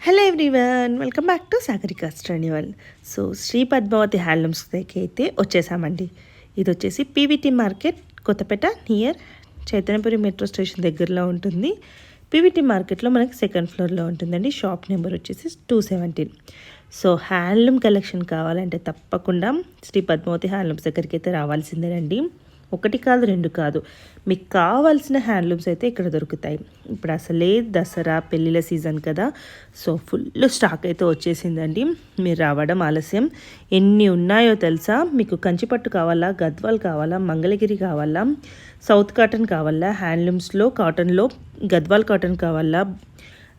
Hello everyone, welcome back to Sagarika స్టర్నివల్. So Shri Padmavati handlooms దగ్గరికి అయితే వచ్చేసామండి. ఇది వచ్చేసి PVT market, Kothapet, near Chaitanyapuri metro station దగ్గరలో ఉంటుంది. పీవీటీ మార్కెట్లో మనకి సెకండ్ ఫ్లోర్లో ఉంటుందండి. షాప్ నెంబర్ వచ్చేసి 217. సో హ్యాండ్లూమ్ కలెక్షన్ కావాలంటే తప్పకుండా శ్రీ పద్మావతి హ్యాండ్లూమ్స్ దగ్గరికి అయితే రావాల్సిందేనండి. ఒకటి కాదు, రెండు కాదు, మీకు కావాల్సిన హ్యాండ్లూమ్స్ అయితే ఇక్కడ దొరుకుతాయి. ఇప్పుడు అసలే దసరా పెళ్ళిళ్ళ సీజన్ కదా, సో ఫుల్ స్టాక్ అయితే వచ్చేసిందండి. మీరు రావడం ఆలస్యం. ఎన్ని ఉన్నాయో తెలుసా? మీకు కంచిపట్టు కావాలా, గద్వాల్ కావాలా, మంగళగిరి కావాలా, సౌత్ కాటన్ కావాలా, హ్యాండ్లూమ్స్లో కాటన్లో గద్వాల్ కాటన్ కావాలా,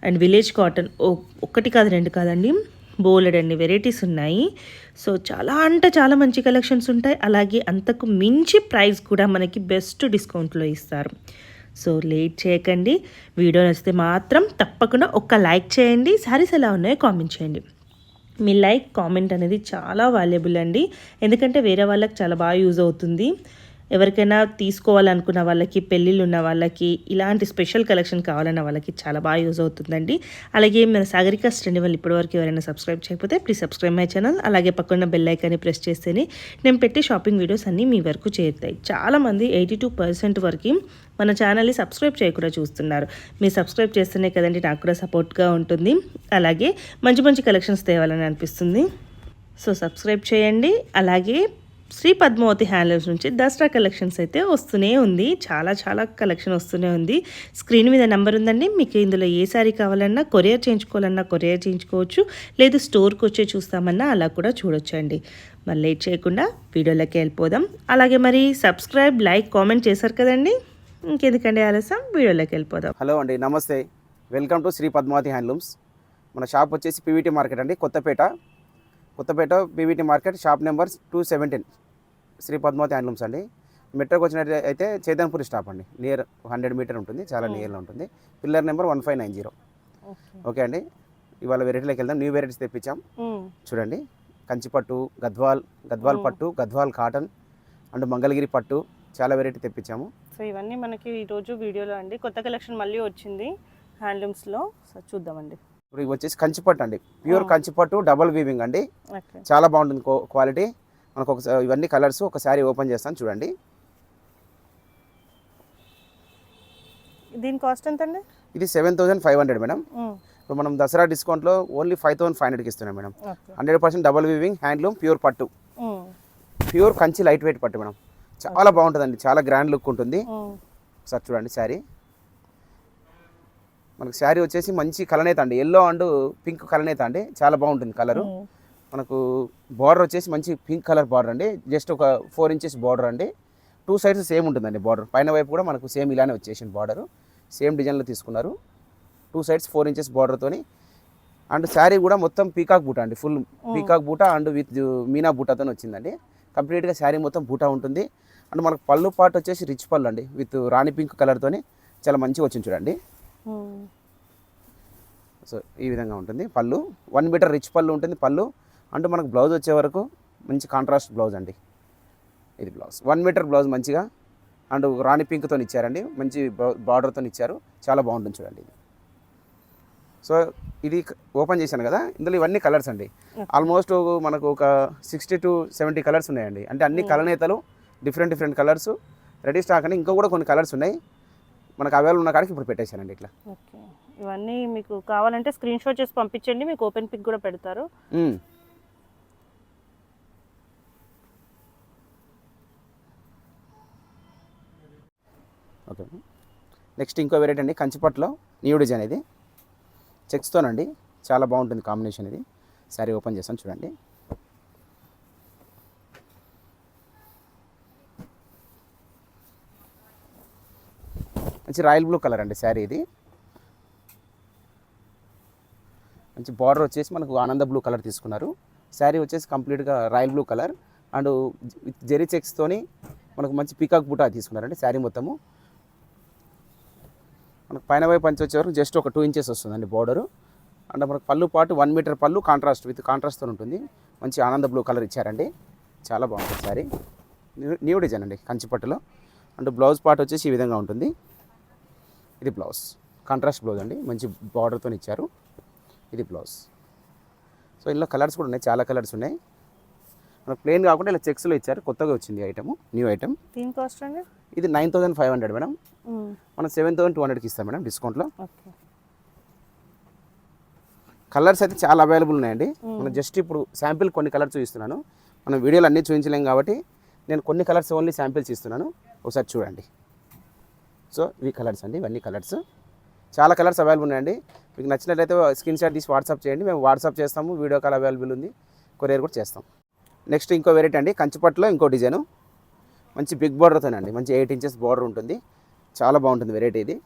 అండ్ విలేజ్ కాటన్, ఒకటి కాదు రెండు కాదండి, బోలెడ్ అన్ని వెరైటీస్ ఉన్నాయి. సో చాలా అంటే చాలా మంచి కలెక్షన్స్ ఉంటాయి. అలాగే అంతకు మించి ప్రైస్ కూడా మనకి బెస్ట్ డిస్కౌంట్లో ఇస్తారు. సో లేట్ చేయకండి. వీడియో నచ్చితే మాత్రం తప్పకుండా ఒక్క లైక్ చేయండి. సారీస్ ఎలా ఉన్నాయో కామెంట్ చేయండి. మీ లైక్ కామెంట్ అనేది చాలా వాల్యుబుల్ అండి, ఎందుకంటే వేరే వాళ్ళకి చాలా బాగా యూజ్ అవుతుంది. ఎవరికైనా తీసుకోవాలనుకున్న వాళ్ళకి, పెళ్ళిళ్ళు ఉన్న వాళ్ళకి, ఇలాంటి స్పెషల్ కలెక్షన్ కావాలన్న వాళ్ళకి చాలా బాగా యూజ్ అవుతుందండి. అలాగే మన సాగరికా స్టర్నివల్ ఇప్పటివరకు ఎవరైనా సబ్స్క్రైబ్ చేయకపోతే ప్లీజ్ సబ్స్క్రైబ్ మై ఛానల్. అలాగే పక్కన బెల్ ఐకాన్ని ప్రెస్ చేస్తేనే నేను పెట్టే షాపింగ్ వీడియోస్ అన్నీ మీ వరకు చేరుతాయి. చాలామంది 82% వరకు మన ఛానల్ని సబ్స్క్రైబ్ చేయకుండా చూస్తున్నారు. మీరు సబ్స్క్రైబ్ చేస్తేనే కదండి నాకు కూడా సపోర్ట్గా ఉంటుంది. అలాగే మంచి మంచి కలెక్షన్స్ తేవాలని అనిపిస్తుంది. సో సబ్స్క్రైబ్ చేయండి. అలాగే శ్రీ పద్మావతి హ్యాండ్లూమ్స్ నుంచి దసరా కలెక్షన్స్ అయితే వస్తూనే ఉంది. చాలా కలెక్షన్ వస్తూనే ఉంది. స్క్రీన్ మీద నెంబర్ ఉందండి. మీకు ఇందులో ఏ శారీ కావాలన్నా, కొరియర్ చేయించుకోవాలన్నా కొరియర్ చేయించుకోవచ్చు, లేదు స్టోర్కి వచ్చే చూస్తామన్నా అలా కూడా చూడొచ్చండి. మరి లేట్ చేయకుండా వీడియోలోకి వెళ్ళిపోదాం. అలాగే మరి సబ్స్క్రైబ్, లైక్, కామెంట్ చేశారు కదండి, ఇంకెందుకండి ఆలస్యం, వీడియోలోకి వెళ్ళిపోదాం. హలో అండి, నమస్తే. Welcome to Shri Padmavati handlooms. మన షాప్ వచ్చేసి పీవీటీ మార్కెట్ అండి, Kothapet PVT market, shop number 217, Shri Padmavati handlooms అండి. మెట్రోకి వచ్చినట్టయితే చైతన్యపురి స్టాప్ అండి, నియర్ 100 మీటర్ ఉంటుంది, చాలా నియర్లో ఉంటుంది. Pillar number 1590. ఓకే అండి, ఇవాళ వెరైటీలోకి వెళ్దాం. న్యూ వెరైటీస్ తెప్పించాం. చూడండి, కంచిపట్టు, గద్వాల్ పట్టు, గద్వాల్ కాటన్ అండ్ మంగళగిరి పట్టు, చాలా వెరైటీ తెప్పించాము. సో ఇవన్నీ మనకి ఈరోజు వీడియోలో అండి. కొత్త కలెక్షన్ మళ్ళీ వచ్చింది హ్యాండ్లూమ్స్లో. సో చూద్దామండి. ఇప్పుడు ఇవి వచ్చేసి కంచిపట్టు అండి, ప్యూర్ కంచిపట్టు, డబల్ వీవింగ్ అండి. చాలా బాగుంటుంది క్వాలిటీ. మనకు ఇవన్నీ కలర్స్ ఒకసారి ఓపెన్ చేస్తాను చూడండి. దీని కాస్ట్ ఎంత అండి? ఇది 7500 మేడం. ఇప్పుడు మనం దసరా డిస్కౌంట్లో ఓన్లీ 5500కి ఇస్తున్నాం madam. 100% double weaving, handloom, pure పట్టు, ప్యూర్ కంచి లైట్ వెయిట్ పట్టు మేడం. చాలా బాగుంటుందండి, చాలా గ్రాండ్ లుక్ ఉంటుంది. ఒకసారి చూడండి శారీ. మనకు శారీ వచ్చేసి మంచి కలనేత అండి, ఎల్లో అండ్ పింక్ కలనేత అండి, చాలా బాగుంటుంది కలరు. మనకు బార్డర్ వచ్చేసి మంచి పింక్ కలర్ బార్డర్ అండి, జస్ట్ ఒక 4 ఇంచెస్ బార్డర్ అండి. 2 సైడ్స్ సేమ్ ఉంటుందండి బార్డర్. పైన వైపు కూడా మనకు సేమ్ ఇలానే వచ్చేసింది బార్డర్, సేమ్ డిజైన్లో తీసుకున్నారు. 2 సైడ్స్ 4 ఇంచెస్ బార్డర్తోని. అండ్ శారీ కూడా మొత్తం పీకాక్ బూటా అండి, ఫుల్ పీకాక్ బూటా అండ్ విత్ మీనా బూటాతో వచ్చిందండి. కంప్లీట్గా శారీ మొత్తం బూటా ఉంటుంది. అండ్ మనకు పళ్ళు పాటు వచ్చేసి రిచ్ పళ్ళు అండి, విత్ రాణి పింక్ కలర్తోని చాలా మంచిగా వచ్చింది చూడండి. సో ఈ విధంగా ఉంటుంది పళ్ళు. 1 మీటర్ రిచ్ పళ్ళు ఉంటుంది పళ్ళు. అంటూ మనకు బ్లౌజ్ వచ్చే వరకు మంచి కాంట్రాస్ట్ బ్లౌజ్ అండి. ఇది బ్లౌజ్ 1 మీటర్ బ్లౌజ్ మంచిగా అండ్ రాణి పింక్తో ఇచ్చారండి, మంచి బార్డర్తో ఇచ్చారు, చాలా బాగుంటుంది చూడండి ఇది. సో ఇది ఓపెన్ చేశాను కదా, ఇందులో ఇవన్నీ కలర్స్ అండి. ఆల్మోస్ట్ మనకు ఒక 60 to 70 కలర్స్ ఉన్నాయండి. అంటే అన్ని కలనేతలు, డిఫరెంట్ కలర్స్ రెడీ స్టాక్ అని. ఇంకా కూడా కొన్ని కలర్స్ ఉన్నాయి మనకు అవైలబుల్ ఉన్న కాడికి ఇప్పుడు పెట్టేశానండి ఇట్లా. ఓకే, ఇవన్నీ మీకు కావాలంటే స్క్రీన్ షాట్ చేసి పంపించండి, మీకు ఓపెన్ పిక్ కూడా పెడతారు. ఓకే, నెక్స్ట్ ఇంకో వెరైటీ అండి, కంచిపట్టులో న్యూ డిజైన్. ఇది చెక్స్తోనండి, చాలా బాగుంటుంది కాంబినేషన్. ఇది శారీ ఓపెన్ చేస్తాను చూడండి. మంచి రాయల్ బ్లూ కలర్ అండి శారీ. ఇది మంచి బార్డర్ వచ్చేసి మనకు ఆనంద బ్లూ కలర్ తీసుకున్నారు. శారీ వచ్చేసి కంప్లీట్గా royal blue colour and with zari చెక్స్తోని మనకు మంచి పీకాక్ బూటా తీసుకున్నారండి. శారీ మొత్తము మనకు పైన వైపు పంచి వచ్చే వరకు జస్ట్ ఒక 2 ఇంచెస్ వస్తుందండి బార్డరు. అంటే మనకు పళ్ళు పాటు 1 మీటర్ పళ్ళు, కాంట్రాస్ట్ విత్ కాంట్రాస్ట్తో ఉంటుంది. మంచి ఆనంద బ్లూ కలర్ ఇచ్చారండి, చాలా బాగుంటుంది శారీ. న్యూ డిజైన్ అండి కంచిపట్టులో. అండ్ బ్లౌజ్ పార్ట్ వచ్చేసి ఈ విధంగా ఉంటుంది. ఇది బ్లౌజ్, కాంట్రాస్ట్ బ్లౌజ్ అండి, మంచి బార్డర్తో ఇచ్చారు. ఇది బ్లౌజ్. సో ఇందులో కలర్స్ కూడా ఉన్నాయి, చాలా కలర్స్ ఉన్నాయి. మనకు ప్లెయిన్ కాకుండా ఇలా చెక్స్లో ఇచ్చారు, కొత్తగా వచ్చింది ఐటమ్, న్యూ ఐటమ్. దీని కాస్ట్ అండి? ఇది 9500 మేడం. మనం 7200కి ఇస్తాం మేడం డిస్కౌంట్లో. ఓకే. కలర్స్ అయితే చాలా అవైలబుల్ ఉన్నాయండి. మనం జస్ట్ ఇప్పుడు శాంపిల్ కొన్ని కలర్స్ చూపిస్తున్నాను. మనం వీడియోలు అన్నీ చూపించలేం కాబట్టి నేను కొన్ని కలర్స్ ఓన్లీ శాంపిల్స్ ఇస్తున్నాను, ఒకసారి చూడండి. సో ఇవి కలర్స్ అండి, ఇవన్నీ కలర్స్, చాలా కలర్స్ అవైలబుల్ ఉన్నాయండి. మీకు నచ్చినట్లయితే స్క్రీన్ షాట్ తీసి వాట్సాప్ చేయండి, మేము వాట్సాప్ చేస్తాము. వీడియో కాల్ అవైలబుల్ ఉంది, కొరియర్ కూడా చేస్తాం. నెక్స్ట్ ఇంకో వెరైటీ అండి, కంచిపట్టులో ఇంకో డిజైను, మంచి బిగ్ బార్డర్తోనండి, మంచి 8 ఇంచెస్ బార్డర్ ఉంటుంది, చాలా బాగుంటుంది వెరైటీ ఇది.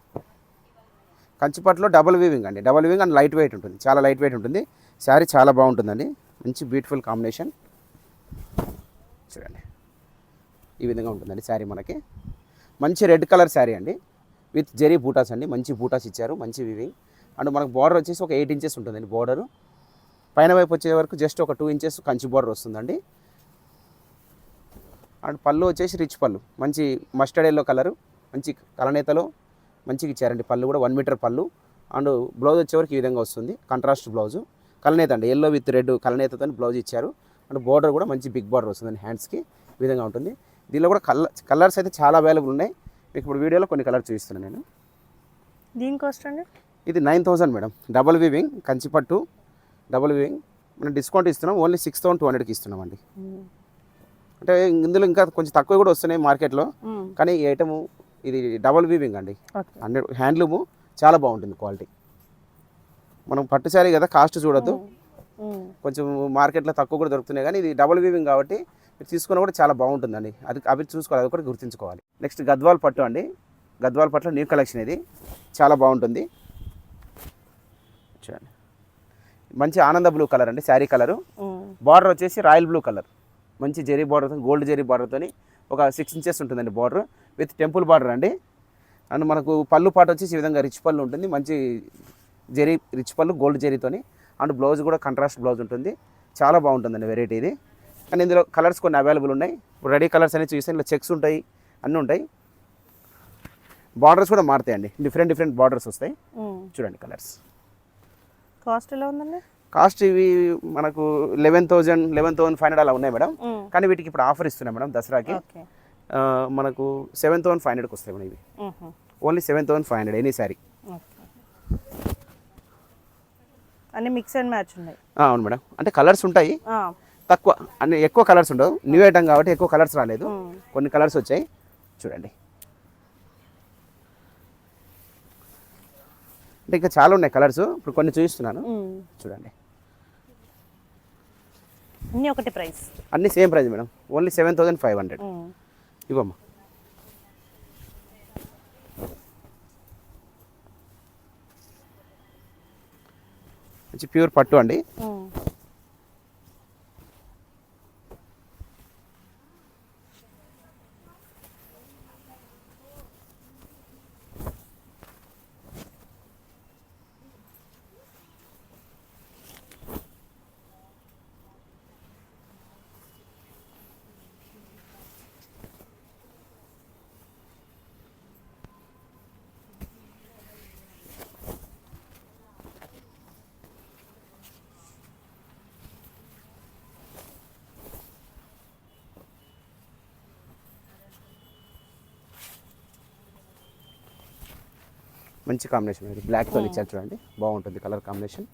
కంచిపట్టులో డబుల్ వీవింగ్ అండి, double weaving and light weight ఉంటుంది, చాలా లైట్ వెయిట్ ఉంటుంది. శారీ చాలా బాగుంటుందండి, మంచి బ్యూటిఫుల్ కాంబినేషన్. చూడండి ఈ విధంగా ఉంటుందండి శారీ. మనకి మంచి రెడ్ కలర్ శారీ అండి, విత్ జెరీ బూటాస్ అండి, మంచి బూటాస్ ఇచ్చారు, మంచి వీవింగ్. అండ్ మనకు బార్డర్ వచ్చేసి ఒక 8 ఇంచెస్ ఉంటుందండి బార్డరు. పైన వైపు వచ్చే వరకు జస్ట్ ఒక 2 ఇంచెస్ కంచి బార్డర్ వస్తుందండి. అండ్ పళ్ళు వచ్చేసి రిచ్ పళ్ళు, మంచి మస్టర్డ్ ఎల్లో కలరు, మంచి కలనేతలో మంచిగా ఇచ్చారండి. పళ్ళు కూడా 1 మీటర్ పళ్ళు. అండ్ బ్లౌజ్ వచ్చేవరకు ఈ విధంగా వస్తుంది, కాంట్రాస్ట్ బ్లౌజు, కలనేత అండి, ఎల్లో విత్ రెడ్ కలనేతతో బ్లౌజ్ ఇచ్చారు. అండ్ బార్డర్ కూడా మంచి బిగ్ బార్డర్ వస్తుందండి, హ్యాండ్స్కి ఈ విధంగా ఉంటుంది. దీనిలో కూడా కలర్స్ అయితే చాలా అవైలబుల్ ఉన్నాయి. మీకు ఇప్పుడు వీడియోలో కొన్ని కలర్స్ చూపిస్తున్నాను నేను. దీని కాస్ట్ అండి? ఇది 9000 మేడం, డబుల్ వీవింగ్ కంచిపట్టు, డబుల్ వీవింగ్. మనం డిస్కౌంట్ ఇస్తున్నాం, ఓన్లీ 6200కి ఇస్తున్నామండి. అంటే ఇందులో ఇంకా కొంచెం తక్కువ కూడా వస్తున్నాయి మార్కెట్లో, కానీ ఈ ఐటము ఇది డబుల్ వీవింగ్ అండి, 100 హ్యాండ్లూము, చాలా బాగుంటుంది క్వాలిటీ. మనం పట్టు శారీ కదా, కాస్ట్ చూడొద్దు, కొంచెం మార్కెట్లో తక్కువ కూడా దొరుకుతున్నాయి, కానీ ఇది డబుల్ వీవింగ్ కాబట్టి మీరు తీసుకున్న కూడా చాలా బాగుంటుందండి. అవి చూసుకోవాలి, అది కూడా గుర్తుంచుకోవాలి. నెక్స్ట్ గద్వాల్ పట్టు అండి, గద్వాల్ పట్టులో న్యూ కలెక్షన్ ఇది, చాలా బాగుంటుంది. చూడండి మంచి ఆనంద బ్లూ కలర్ అండి శారీ కలరు. బార్డర్ వచ్చేసి రాయల్ బ్లూ కలర్, మంచి జెరీ బార్డర్తో, గోల్డ్ జెరీ బార్డర్తో ఒక 6 ఇంచెస్ ఉంటుందండి బార్డర్, విత్ టెంపుల్ బార్డర్ అండి. అండ్ మనకు పళ్ళు పాటు వచ్చేసి ఈ విధంగా రిచ్ పళ్ళు ఉంటుంది, మంచి జెరీ రిచ్ పళ్ళు గోల్డ్ జెరీతోని. అండ్ బ్లౌజ్ కూడా కాంట్రాస్ట్ బ్లౌజ్ ఉంటుంది, చాలా బాగుంటుందండి వెరైటీ ఇది. కానీ ఇందులో కలర్స్ కొన్ని అవైలబుల్ ఉన్నాయి. ఇప్పుడు రెడీ కలర్స్ అనేవి చూస్తే ఇందులో చెక్స్ ఉంటాయి, అన్నీ ఉంటాయి. బార్డర్స్ కూడా మారుతాయండి, డిఫరెంట్ బార్డర్స్ వస్తాయి. చూడండి కలర్స్. కాస్ట్ ఎలా ఉందండి? కాస్ట్ ఇవి మనకు 11,500 అలా ఉన్నాయి మేడం. కానీ వీటికి ఇప్పుడు ఆఫర్ ఇస్తున్నాం మేడం దసరాకి. మనకు 7,500కి వస్తాయి మేడం ఇవి, ఓన్లీ 7,500 ఎనీ శారీ. అన్ని మిక్స్ అండ్ మ్యాచ్ ఉన్నాయి. అవును మేడం, అంటే కలర్స్ ఉంటాయి తక్కువ, అన్ని ఎక్కువ కలర్స్ ఉండవు, న్యూ ఐటమ్ కాబట్టి ఎక్కువ కలర్స్ రాలేదు, కొన్ని కలర్స్ వచ్చాయి. చూడండి అంటే ఇంకా చాలా ఉన్నాయి కలర్స్, ఇప్పుడు కొన్ని చూపిస్తున్నాను. చూడండి అన్నీ ఒకటి ప్రైస్, అన్నీ సేమ్ ప్రైస్ మేడం, ఓన్లీ 7,500. ఇవ్వమ్మా. మంచి ప్యూర్ పట్టు అండి, మంచి కాంబినేషన్ ఇది, బ్లాక్తో ఇచ్చారు చూడండి, బాగుంటుంది కలర్ కాంబినేషన్.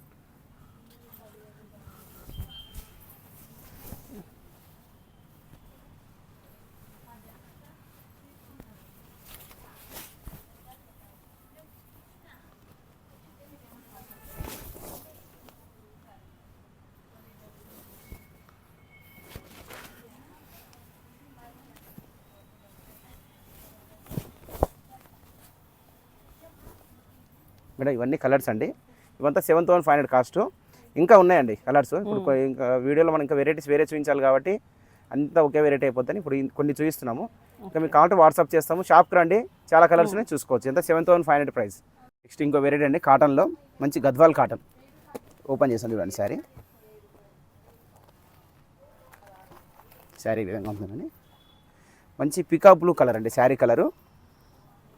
మేడం ఇవన్నీ కలర్స్ అండి, ఇవంతా 7,500 కాస్ట్. ఇంకా ఉన్నాయండి కలర్స్, ఇప్పుడు ఇంకా వీడియోలో మనం ఇంకా వెరైటీస్ వేరే చూపించాలి కాబట్టి అంతా ఒకే వెరైటీ అయిపోతుంది. ఇప్పుడు కొన్ని చూపిస్తున్నాము, ఇంకా మీకు కావాలంటే వాట్సాప్ చేస్తాము, షాప్కి రండి, చాలా కలర్స్ ఉన్నాయి చూసుకోవచ్చు. ఎంత 7,500 ప్రైస్. నెక్స్ట్ ఇంకో వెరైటీ అండి, కాటన్లో మంచి గద్వాల్ కాటన్. ఓపెన్ చేసాను చూడండి శారీ, శారీ ఈ విధంగా ఉంటుందండి. మంచి పికాక్ బ్లూ కలర్ అండి శారీ కలరు,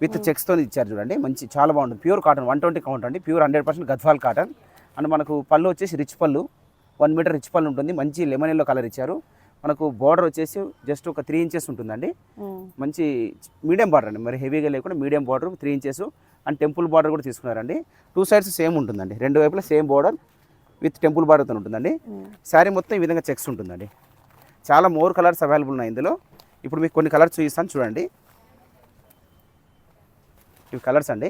విత్ చెక్స్తో ఇచ్చారు చూడండి, మంచి చాలా బాగుంటుంది. ప్యూర్ కాటన్, 120 కౌంట్ అండి, ప్యూర్ 100% గద్వాల్ కాటన్. అండ్ మనకు పళ్ళు వచ్చేసి రిచ్ పళ్ళు, 1 మీటర్ రిచ్ పళ్ళు ఉంటుంది. మంచి లెమన్ ఎల్లో కలర్ ఇచ్చారు. మనకు బార్డర్ వచ్చేసి జస్ట్ ఒక 3 ఇంచెస్ ఉంటుందండి. మంచి మీడియం బార్డర్ అండి, మరి హెవీగా లేకుండా medium border 3 inches. And temple border కూడా తీసుకున్నారండి. 2 సైడ్స్ సేమ్ ఉంటుందండి, 2 వైపులా సేమ్ బార్డర్ విత్ టెంపుల్ బార్డర్తో ఉంటుందండి. శారీ మొత్తం ఈ విధంగా చెక్స్ ఉంటుందండి. చాలా మోర్ కలర్స్ అవైలబుల్ ఉన్నాయి ఇందులో. ఇప్పుడు మీకు కొన్ని కలర్స్ చూపిస్తాను చూడండి. ఇవి కలర్స్ అండి,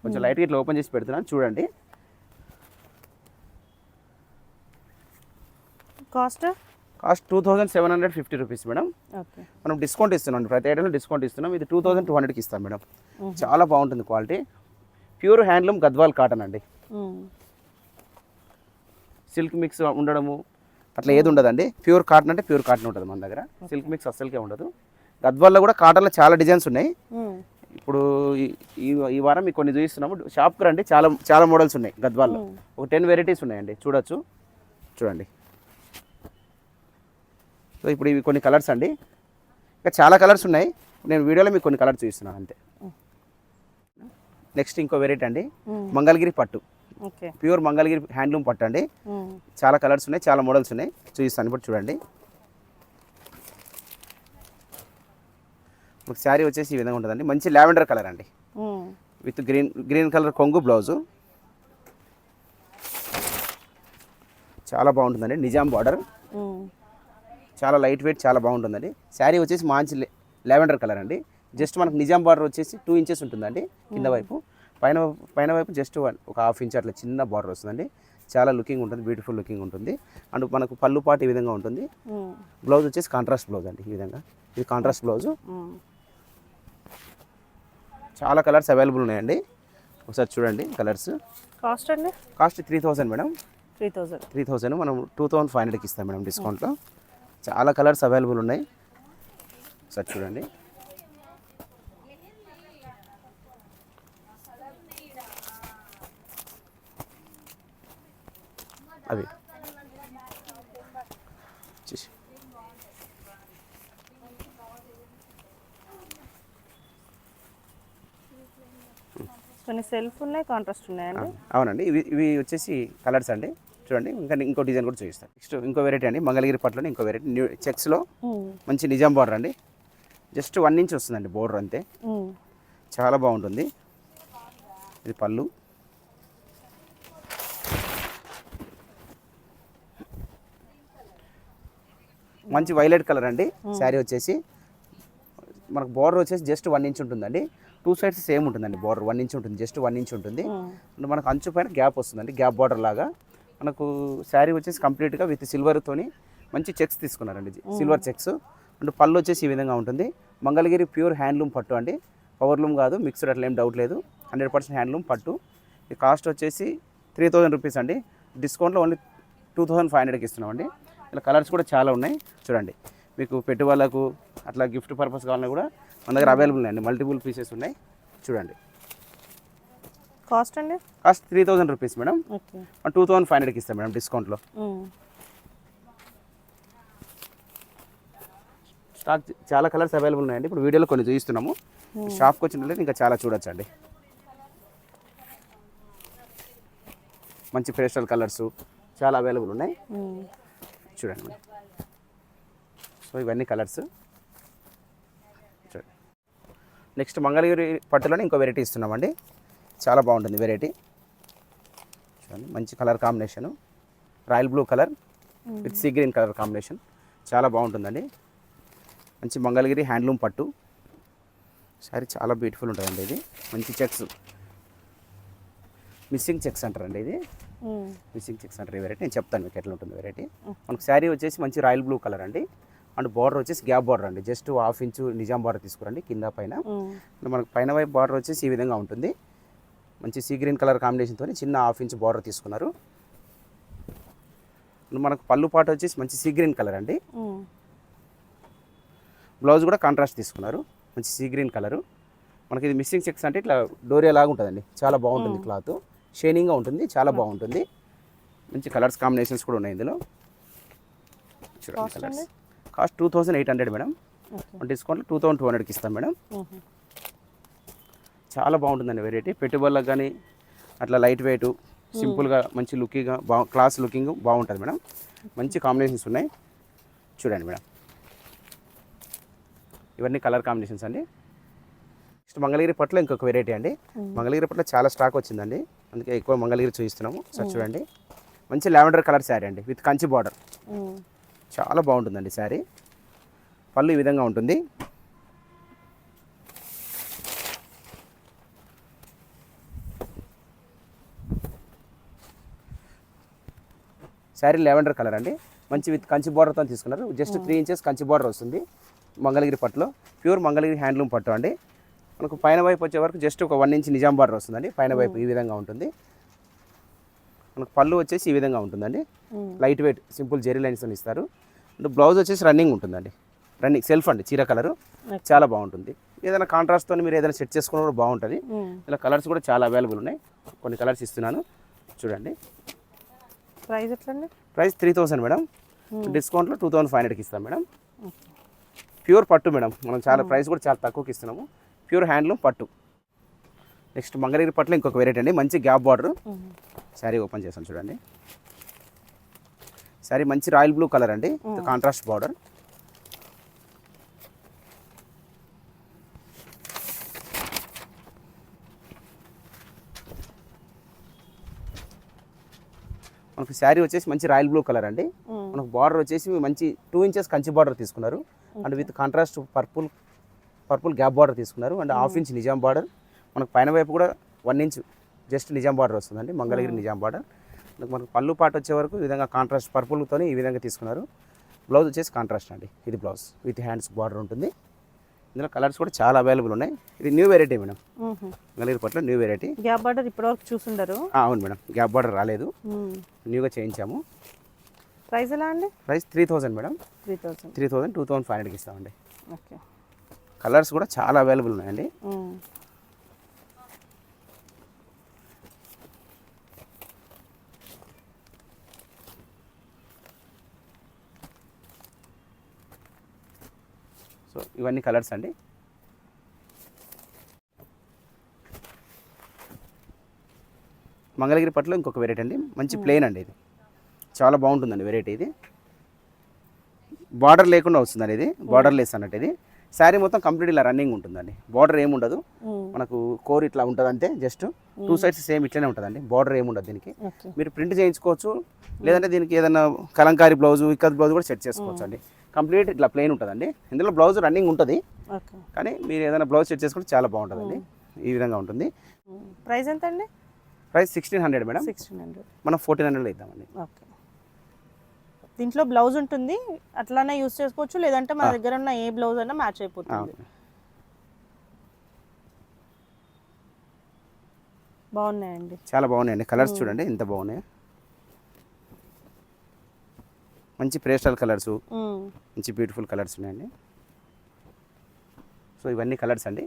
కొంచెం లైట్గా ఇట్లా ఓపెన్ చేసి పెడుతున్నాను చూడండి. Cost 2750 rupees madam. ఓకే, మనం డిస్కౌంట్ ఇస్తున్నాం, ప్రతి ఐటెంలో డిస్కౌంట్ ఇస్తున్నాం. ఇది 2200కి ఇస్తాం మేడం. చాలా బాగుంటుంది quality. Pure handloom Gadwal cotton అండి. సిల్క్ మిక్స్ ఉండడము అట్లా ఏది ఉండదండి. ప్యూర్ కాటన్ అంటే ప్యూర్ కాటన్ ఉంటుంది మన దగ్గర. సిల్క్ మిక్స్ అస్సలకే ఉండదు. గద్వాల్లో కూడా కాటన్లో చాలా డిజైన్స్ ఉన్నాయి. ఇప్పుడు ఈ వారం మీకు కొన్ని చూపిస్తున్నాము. షాప్కి రండి, చాలా చాలా మోడల్స్ ఉన్నాయి గద్వాల్లో. ఒక 10 వెరైటీస్ ఉన్నాయండి, చూడొచ్చు చూడండి. సో ఇప్పుడు ఇవి కొన్ని కలర్స్ అండి, ఇంకా చాలా కలర్స్ ఉన్నాయి. నేను వీడియోలో మీకు కొన్ని కలర్స్ చూపిస్తున్నాను అంతే. నెక్స్ట్ ఇంకో వెరైటీ అండి, మంగళగిరి పట్టు. ఓకే, ప్యూర్ మంగళగిరి హ్యాండ్లూమ్ పట్టు అండి. చాలా కలర్స్ ఉన్నాయి, చాలా మోడల్స్ ఉన్నాయి, చూపిస్తాను ఇప్పుడు చూడండి. మీకు శారీ వచ్చేసి ఈ విధంగా ఉంటుందండి. మంచి లావెండర్ కలర్ అండి, విత్ గ్రీన్ కలర్ కొంగు బ్లౌజు. చాలా బాగుంటుందండి. నిజాం బార్డర్, చాలా లైట్ వెయిట్, చాలా బాగుంటుందండి. శారీ వచ్చేసి మంచి లావెండర్ కలర్ అండి. జస్ట్ మనకు నిజాం బార్డర్ వచ్చేసి 2 ఇంచెస్ ఉంటుందండి కింద వైపు. పైన వైపు జస్ట్ ఒక 1/2 ఇంచ్ అట్లా చిన్న బార్డర్ వస్తుందండి. చాలా లుకింగ్ ఉంటుంది, బ్యూటిఫుల్ లుకింగ్ ఉంటుంది. అండ్ మనకు పళ్ళు పాటు ఈ విధంగా ఉంటుంది. బ్లౌజ్ వచ్చేసి కాంట్రాస్ట్ బ్లౌజ్ అండి. ఈ విధంగా ఇది కాంట్రాస్ట్ బ్లౌజు. చాలా కలర్స్ అవైలబుల్ ఉన్నాయండి, ఒకసారి చూడండి కలర్స్. కాస్ట్ అండి? Cost 3000 madam. 3000 మనం 2500కి ఇస్తాం మేడం డిస్కౌంట్లో. చాలా కలర్స్ అవైలబుల్ ఉన్నాయి, ఒకసారి చూడండి. అవి కొన్ని సెల్ఫ్ ఉన్నాయి, కాంట్రాస్ట్ ఉన్నాయండి. అవునండి, ఇవి వచ్చేసి కలర్స్ అండి. చూడండి, ఇంకా ఇంకో డిజైన్ కూడా చూపిస్తాను. నెక్స్ట్ ఇంకో వెరైటీ అండి, మంగళగిరి పట్టులోనే ఇంకో వెరైటీ. న్యూ చెక్స్లో మంచి నిజాం బార్డర్ అండి. జస్ట్ 1 ఇంచ్ వస్తుందండి బోర్డర్ అంతే. చాలా బాగుంటుంది. ఇది పళ్ళు. మంచి వైలెట్ కలర్ అండి. శారీ వచ్చేసి మనకు బార్డర్ వచ్చేసి జస్ట్ 1 ఇంచ్ ఉంటుందండి. 2 సైడ్స్ సేమ్ ఉంటుందండి. బార్డర్ 1 ఇంచ్ ఉంటుంది, జస్ట్ 1 ఇంచ్ ఉంటుంది. మనకు అంచు పైన గ్యాప్ వస్తుందండి, గ్యాప్ బార్డర్ లాగా. మనకు శారీ వచ్చేసి కంప్లీట్గా విత్ సిల్వర్తోని మంచి చెక్స్ తీసుకున్నారండి, సిల్వర్ చెక్స్. అండ్ పళ్ళు వచ్చేసి ఈ విధంగా ఉంటుంది. మంగళగిరి ప్యూర్ హ్యాండ్లూమ్ పట్టు అండి, పవర్లూమ్ కాదు, మిక్స్డ్ అట్లా ఏం డౌట్ లేదు. 100% హ్యాండ్లూమ్ పట్టు. ఈ కాస్ట్ వచ్చేసి 3000 రూపీస్ అండి. డిస్కౌంట్లో ఓన్లీ 2500కి ఇస్తున్నామండి. ఇలా కలర్స్ కూడా చాలా ఉన్నాయి చూడండి. మీకు పెట్టుబడులకు అట్లా గిఫ్ట్ పర్పస్ కావాలన్నా కూడా మన దగ్గర అవైలబుల్ ఉన్నాయండి. మల్టిపుల్ పీసెస్ ఉన్నాయి చూడండి. కాస్ట్ అండి? Cost 3000 rupees madam. 2500కి ఇస్తాం మేడం డిస్కౌంట్లో. స్టాక్ చాలా కలర్స్ అవైలబుల్ ఉన్నాయండి. ఇప్పుడు వీడియోలో కొన్ని చూపిస్తున్నాము. షాప్కి వచ్చినట్లయితే ఇంకా చాలా చూడొచ్చండి. మంచి పేస్టల్ కలర్స్ చాలా అవైలబుల్ ఉన్నాయి చూడండి మేడం. సో ఇవన్నీ కలర్స్ చూడండి. నెక్స్ట్ మంగళగిరి పట్టులోనే ఇంకో వెరైటీ ఇస్తున్నామండి. చాలా బాగుంటుంది వెరైటీ చూడండి. మంచి colour combination, royal blue colour with sea green colour combination. చాలా బాగుంటుందండి. మంచి మంగళగిరి హ్యాండ్లూమ్ పట్టు సారీ, చాలా బ్యూటిఫుల్ ఉంటుందండి. ఇది మంచి చెక్స్, మిస్సింగ్ చెక్స్ అంటారండి. ఇది మిస్సింగ్ చెక్స్ అంటారు ఈ వెరైటీ. నేను చెప్తాను మీకు ఎట్లా ఉంటుంది వెరైటీ. మనకు శారీ వచ్చేసి మంచి రాయల్ బ్లూ కలర్ అండి. అండ్ బార్డర్ వచ్చేసి గ్యాప్ బార్డర్ అండి. జస్ట్ 1/2 ఇంచ్ నిజాం బార్డర్ తీసుకురండి కింద పైన. మనకు పైన వైపు బార్డర్ వచ్చేసి ఈ విధంగా ఉంటుంది. మంచి సీ గ్రీన్ కలర్ కాంబినేషన్తో చిన్న 1/2 ఇంచ్ బార్డర్ తీసుకున్నారు. మనకు పళ్ళు పాట వచ్చేసి మంచి సీ గ్రీన్ కలర్ అండి. బ్లౌజ్ కూడా కాంట్రాస్ట్ తీసుకున్నారు, మంచి సీ గ్రీన్ కలరు. మనకి ఇది మిస్సింగ్ చెక్స్ అంటే ఇట్లా డోరియా లాగా ఉంటుందండి. చాలా బాగుంటుంది క్లాత్, షైనింగ్గా ఉంటుంది, చాలా బాగుంటుంది. మంచి కలర్స్ కాంబినేషన్స్ కూడా ఉన్నాయి ఇందులో చూడండి. Colours cost 2800 madam. డిస్కౌంట్లో 2200కి ఇస్తాం మేడం. చాలా బాగుంటుందండి వెరైటీ. పెట్టుబడులకు కానీ అట్లా లైట్ వెయిట్ సింపుల్గా మంచి లుకింగ్గా క్లాస్ లుకింగ్ బాగుంటుంది మేడం. మంచి కాంబినేషన్స్ ఉన్నాయి చూడండి మేడం. ఇవన్నీ కలర్ కాంబినేషన్స్ అండి. నెక్స్ట్ మంగళగిరి పట్టులో ఇంకొక వెరైటీ అండి. మంగళగిరి పట్టులో చాలా స్టాక్ వచ్చిందండి, అందుకే ఎక్కువ మంగళగిరి చూపిస్తున్నాము. సార్ చూడండి, మంచి లావెండర్ కలర్ శారీ అండి విత్ కంచి బార్డర్. చాలా బాగుంటుందండి శారీ. పళ్ళు ఈ విధంగా ఉంటుంది. శారీ లావెండర్ కలర్ అండి, మంచి విత్ కంచి బార్డర్తో తీసుకున్నారు. జస్ట్ 3 ఇంచెస్ కంచి బార్డర్ వస్తుంది మంగళగిరి పట్టులో. ప్యూర్ మంగళగిరి హ్యాండ్లూమ్ పట్టు అండి. మనకు పైన వైపు వచ్చే వరకు జస్ట్ ఒక 1 ఇంచ్ నిజాం బార్డర్ వస్తుందండి. పైన వైపు ఈ విధంగా ఉంటుంది. మనకు పళ్ళు వచ్చేసి ఈ విధంగా ఉంటుందండి. Light weight simple zari lines అని ఇస్తారు. అండ్ బ్లౌజ్ వచ్చేసి రన్నింగ్ ఉంటుందండి. రన్నింగ్ సెల్ఫ్ అండి, చీర కలరు చాలా బాగుంటుంది. ఏదైనా కాంట్రాస్ట్తో మీరు ఏదైనా సెట్ చేసుకున్న కూడా బాగుంటుంది. ఇలా కలర్స్ కూడా చాలా అవైలబుల్ ఉన్నాయి. కొన్ని కలర్స్ ఇస్తున్నాను చూడండి. ప్రైస్ ఎట్లండి? Price 3000 madam. డిస్కౌంట్లో 2500కి ఇస్తాం మేడం. ప్యూర్ పట్టు మేడం, మనం చాలా ప్రైస్ కూడా చాలా తక్కువకి ఇస్తున్నాము. ప్యూర్ హ్యాండ్లూమ్ పట్టు. నెక్స్ట్ మంగళగిరి పట్టులో ఇంకొక వెరైటీ అండి, మంచి గ్యాప్ బార్డర్. శారీ ఓపెన్ చేస్తాను చూడండి. శారీ మంచి రాయల్ బ్లూ కలర్ అండి, కాంట్రాస్ట్ బార్డర్. మనకు శారీ వచ్చేసి మంచి రాయల్ బ్లూ కలర్ అండి. మనకు బార్డర్ వచ్చేసి మంచి 2 ఇంచెస్ కంచి బార్డర్ తీసుకున్నారు. And with contrast purple gap border తీసుకున్నారు. And 1/2 inch Nizam border. మనకు పైన వైపు కూడా 1 ఇంచ్ జస్ట్ నిజాం బార్డర్ వస్తుందండి, మంగళగిరి నిజాం బార్డర్. మనకు పళ్ళు పాటు వచ్చే వరకు ఈ విధంగా కాంట్రాస్ట్ పర్పుల్తో ఈ విధంగా తీసుకున్నారు. బ్లౌజ్ వచ్చేసి కాంట్రాస్ట్ అండి, ఇది బ్లౌజ్ విత్ హ్యాండ్స్ బార్డర్ ఉంటుంది. ఇందులో కలర్స్ కూడా చాలా అవైలబుల్ ఉన్నాయి. ఇది న్యూ వెరైటీ మేడం, మంగళగిరి పట్టులో న్యూ వెరైటీ. గ్యాప్ బార్డర్ ఇప్పటివరకు చూసుండరు? అవును మేడం, గ్యాప్ బార్డర్ రాలేదు, న్యూగా చేయించాము. ప్రైస్ ఎలా అండి? Price 3000 madam. 3000 2500కి ఇస్తామండి. ఓకే. కలర్స్ కూడా చాలా అవైలబుల్ ఉన్నాయండి. సో ఇవన్నీ కలర్స్ అండి. మంగళగిరి పట్టులో ఇంకొక వెరైటీ అండి, మంచి ప్లెయిన్ అండి. ఇది చాలా బాగుంటుందండి వెరైటీ. ఇది బార్డర్ లేకుండా వస్తుందండి, ఇది బార్డర్ లెస్ అన్నట్టు. ఇది శారీ మొత్తం కంప్లీట్ ఇలా రన్నింగ్ ఉంటుందండి. బార్డర్ ఏముండదు, మనకు కోర్ ఇట్లా ఉంటుంది అంతే. జస్ట్ 2 సైడ్స్ సేమ్ ఇట్లనే ఉంటుందండి, బార్డర్ ఏముండదు దీనికి. మీరు ప్రింట్ చేయించుకోవచ్చు, లేదంటే దీనికి ఏదైనా కలంకారీ బ్లౌజ్ ఇక్కత్ బ్లౌజ్ కూడా సెట్ చేసుకోవచ్చు అండి. కంప్లీట్ ఇట్లా ప్లెయిన్ ఉంటుందండి. ఇందులో బ్లౌజ్ రన్నింగ్ ఉంటుంది, కానీ మీరు ఏదైనా బ్లౌజ్ సెట్ చేసుకుంటే చాలా బాగుంటుందండి. ఈ విధంగా ఉంటుంది. ప్రైస్ ఎంత అండి? Price 1600 madam. 1600. మనం 1400లో ఇద్దామండి. ఓకే. దీంట్లో బ్లౌజ్ ఉంటుంది, అట్లానే యూస్ చేసుకోవచ్చు, లేదంటే మన దగ్గర ఉన్న ఏ బ్లౌజ్ అయినా మ్యాచ్ అయిపోతుంది. బాగున్నాయండి, చాలా బాగున్నాయండి. కలర్స్ చూడండి ఎంత బాగున్నాయి. మంచి పేస్టల్ కలర్స్, మంచి బ్యూటిఫుల్ కలర్స్ ఉన్నాయండి. సో ఇవన్నీ కలర్స్ అండి.